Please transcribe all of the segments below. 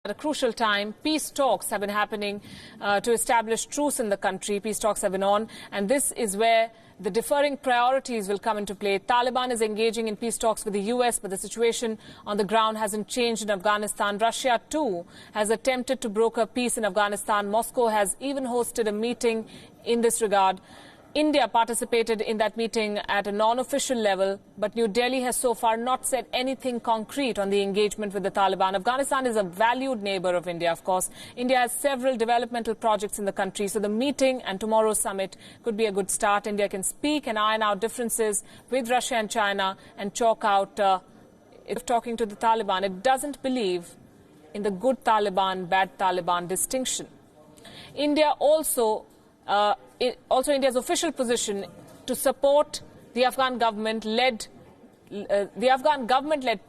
At a crucial time, peace talks have been happening to establish truce in the country. Peace talks have been on, and this is where the differing priorities will come into play. Taliban is engaging in peace talks with the US, but the situation on the ground hasn't changed in Afghanistan. Russia, too, has attempted to broker peace in Afghanistan. Moscow has even hosted a meeting in this regard. India participated in that meeting at a non-official level, but New Delhi has so far not said anything concrete on the engagement with the Taliban. Afghanistan is a valued neighbor of India, of course. India has several developmental projects in the country, so the meeting and tomorrow's summit could be a good start. India can speak and iron out differences with Russia and China and chalk out, if talking to the Taliban, it doesn't believe in the good Taliban, bad Taliban distinction. India also India's official position to support the Afghan government-led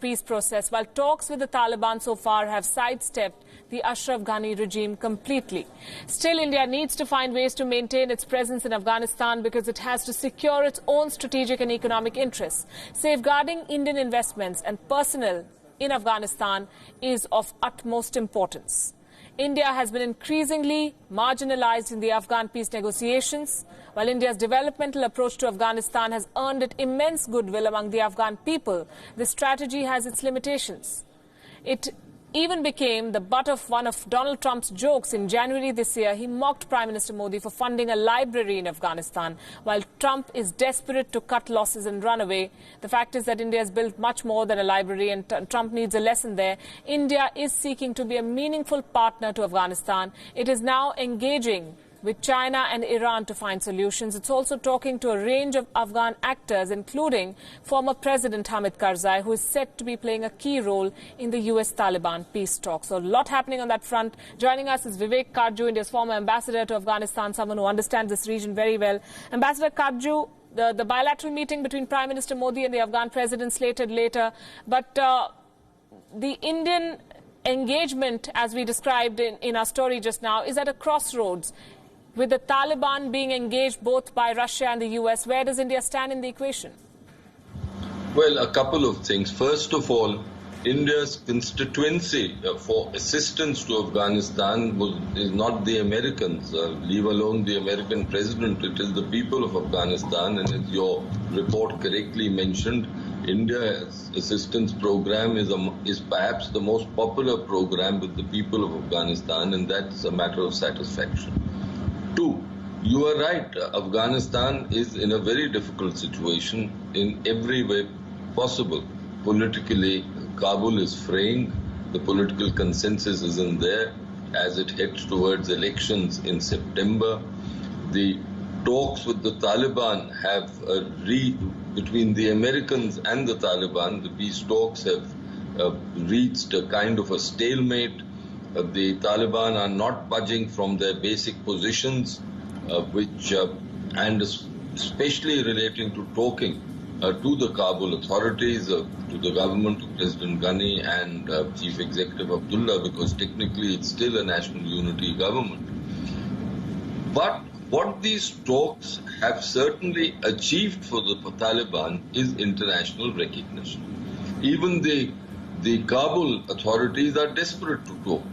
peace process, while talks with the Taliban so far have sidestepped the Ashraf Ghani regime completely. Still, India needs to find ways to maintain its presence in Afghanistan because it has to secure its own strategic and economic interests. Safeguarding Indian investments and personnel in Afghanistan is of utmost importance. India has been increasingly marginalized in the Afghan peace negotiations. While India's developmental approach to Afghanistan has earned it immense goodwill among the Afghan people, this strategy has its limitations. It even became the butt of one of Donald Trump's jokes. In January this year, he mocked Prime Minister Modi for funding a library in Afghanistan. While Trump is desperate to cut losses and run away, the fact is that India has built much more than a library, and Trump needs a lesson there. India is seeking to be a meaningful partner to Afghanistan. It is now engaging with China and Iran to find solutions. It's also talking to a range of Afghan actors, including former President Hamid Karzai, who is said to be playing a key role in the US-Taliban peace talks. So a lot happening on that front. Joining us is Vivek Karju, India's former ambassador to Afghanistan, someone who understands this region very well. Ambassador Karju, the bilateral meeting between Prime Minister Modi and the Afghan president slated later, but the Indian engagement, as we described in our story just now, is at a crossroads. With the Taliban being engaged both by Russia and the US, where does India stand in the equation? Well, a couple of things. First of all, India's constituency for assistance to Afghanistan is not the Americans, leave alone the American president. It is the people of Afghanistan, and as your report correctly mentioned, India's assistance program is perhaps the most popular program with the people of Afghanistan, and that's a matter of satisfaction. Two, you are right, Afghanistan is in a very difficult situation in every way possible. Politically, Kabul is fraying, the political consensus isn't there as it heads towards elections in September. The talks with the Taliban have between the Americans and the Taliban, the peace talks have reached a kind of a stalemate. The Taliban are not budging from their basic positions, and especially relating to talking to the Kabul authorities, to the government of President Ghani and Chief Executive Abdullah, because technically it's still a national unity government. But what these talks have certainly achieved for the Taliban is international recognition. Even the Kabul authorities are desperate to talk.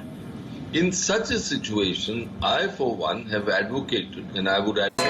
In such a situation, I, for one, have advocated, and I would advocate